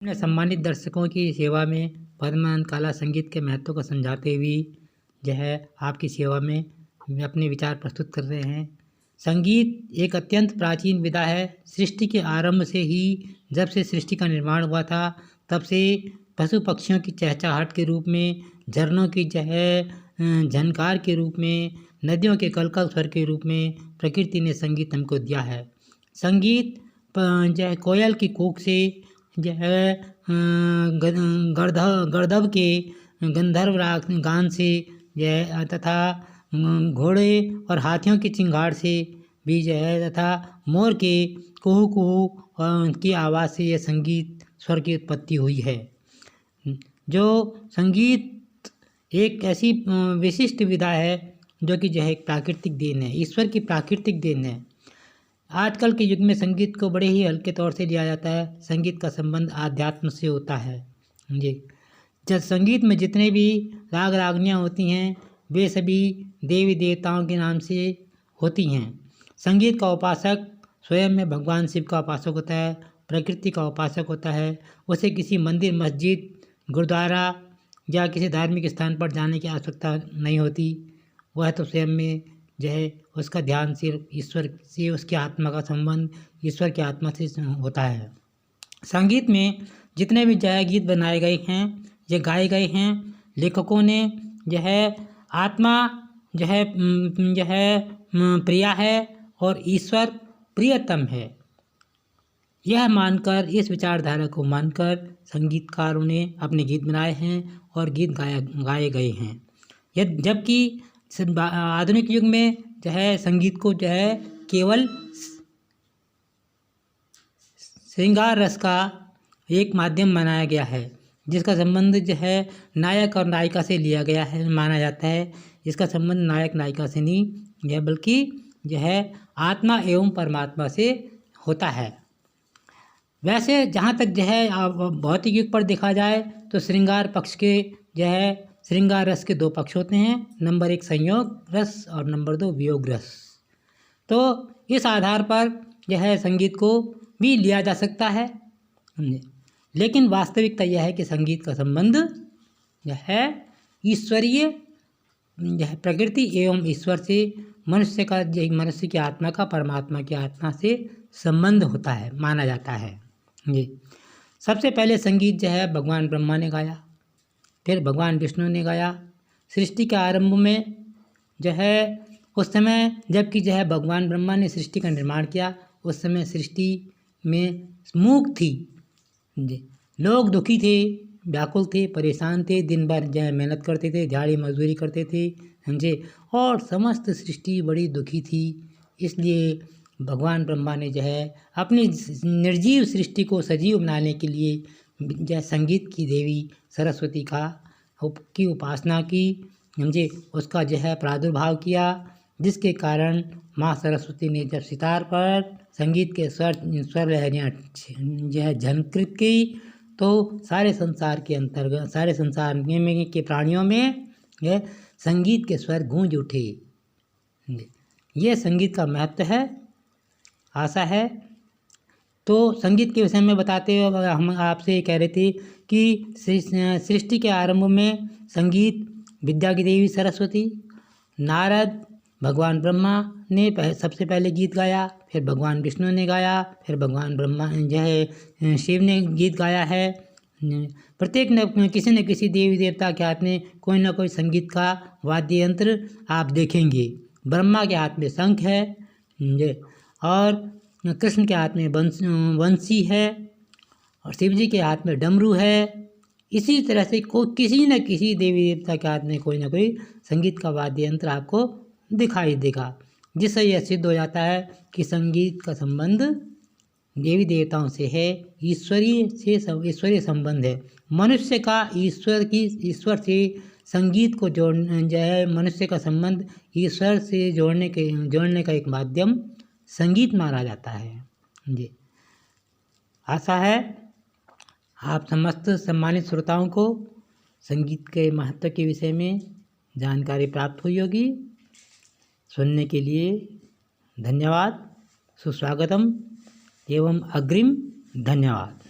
अपने सम्मानित दर्शकों की सेवा में पद्मानंद काला संगीत के महत्व को समझाते हुए जो है आपकी सेवा में अपने विचार प्रस्तुत कर रहे हैं। संगीत एक अत्यंत प्राचीन विधा है। सृष्टि के आरंभ से ही, जब से सृष्टि का निर्माण हुआ था, तब से पशु पक्षियों की चहचहाहट के रूप में, झरनों की जो है झनकार के रूप में, नदियों के कलकल स्वर के रूप में प्रकृति ने संगीत हमको दिया है। संगीत जो है कोयल की कूक से, जो है गंधर्व के गंधर्व राग गान से, जो है तथा घोड़े और हाथियों की चिंगाड़ से भी जो है, तथा मोर के कुहू कुहू की आवाज़ से यह संगीत स्वर की उत्पत्ति हुई है। जो संगीत एक ऐसी विशिष्ट विधा है जो कि जो है एक प्राकृतिक देन है, ईश्वर की प्राकृतिक देन है। आजकल के युग में संगीत को बड़े ही हल्के तौर से लिया जाता है। संगीत का संबंध आध्यात्म से होता है जी। जब संगीत में जितने भी राग रागनियाँ होती हैं, वे सभी देवी देवताओं के नाम से होती हैं। संगीत का उपासक स्वयं में भगवान शिव का उपासक होता है, प्रकृति का उपासक होता है। उसे किसी मंदिर, मस्जिद, गुरुद्वारा या किसी धार्मिक स्थान पर जाने की आवश्यकता नहीं होती। वह तो स्वयं में जो है उसका ध्यान सिर्फ ईश्वर से, उसकी आत्मा का संबंध ईश्वर की आत्मा से होता है। संगीत में जितने भी जो है गीत बनाए गए हैं, ये गाए गए हैं, लेखकों ने जो है आत्मा जो है प्रिया है और ईश्वर प्रियतम है, यह मानकर, इस विचारधारा को मानकर संगीतकारों ने अपने गीत बनाए हैं और गीत गाए गए हैं। जबकि आधुनिक युग में जो है संगीत को जो है केवल श्रृंगार रस का एक माध्यम बनाया गया है, जिसका संबंध जो है नायक और नायिका से लिया गया है, माना जाता है। इसका संबंध नायक नायिका से नहीं है, बल्कि जो है आत्मा एवं परमात्मा से होता है। वैसे जहाँ तक जो है भौतिक युग पर देखा जाए तो श्रृंगार पक्ष के जो है श्रृंगार रस के दो पक्ष होते हैं, नंबर 1 संयोग रस और नंबर 2 वियोग रस। तो इस आधार पर जो है संगीत को भी लिया जा सकता है, लेकिन वास्तविकता यह है कि संगीत का संबंध जो है ईश्वरीय, जो है प्रकृति एवं ईश्वर से, मनुष्य की आत्मा का परमात्मा की आत्मा से संबंध होता है, माना जाता है जी। सबसे पहले संगीत जो है भगवान ब्रह्मा ने गाया, फिर भगवान विष्णु ने गाया। सृष्टि के आरंभ में जो है उस समय जबकि जो है भगवान ब्रह्मा ने सृष्टि का निर्माण किया, उस समय सृष्टि में मूक थी जी। लोग दुखी थे, व्याकुल थे, परेशान थे, दिन भर जो है मेहनत करते थे, दिहाड़ी मजदूरी करते थे समझे, और समस्त सृष्टि बड़ी दुखी थी। इसलिए भगवान ब्रह्मा ने जो है अपनी निर्जीव सृष्टि को सजीव बनाने के लिए जो है संगीत की देवी सरस्वती की उपासना की समझे, उसका जो है प्रादुर्भाव किया, जिसके कारण माँ सरस्वती ने जब सितार पर संगीत के स्वर लहरियाँ जो है झनकृत की, तो सारे संसार के प्राणियों में यह संगीत के स्वर गूंज उठे। ये संगीत का महत्व है। आशा है तो संगीत के विषय में बताते हुए हम आपसे कह रहे थे कि सृष्टि के आरंभ में संगीत विद्या की देवी सरस्वती, नारद, भगवान ब्रह्मा ने सबसे पहले गीत गाया, फिर भगवान विष्णु ने गाया, फिर भगवान ब्रह्मा जो है शिव ने गीत गाया है। प्रत्येक ने किसी न किसी देवी देवता के हाथ में कोई ना कोई संगीत का वाद्य यंत्र आप देखेंगे। ब्रह्मा के हाथ में शंख है और कृष्ण के हाथ में बंसी है और शिव जी के हाथ में डमरू है। इसी तरह से किसी न किसी देवी देवता के हाथ में कोई ना कोई संगीत का वाद्य यंत्र आपको दिखाई देगा, जिससे यह सिद्ध हो जाता है कि संगीत का संबंध देवी देवताओं से है, ईश्वरीय संबंध है। मनुष्य का ईश्वर से संगीत को जो है मनुष्य का संबंध ईश्वर से जोड़ने का एक माध्यम संगीत माना जाता है जी। आशा है आप समस्त सम्मानित श्रोताओं को संगीत के महत्व के विषय में जानकारी प्राप्त हुई होगी। सुनने के लिए धन्यवाद, सुस्वागतम एवं अग्रिम धन्यवाद।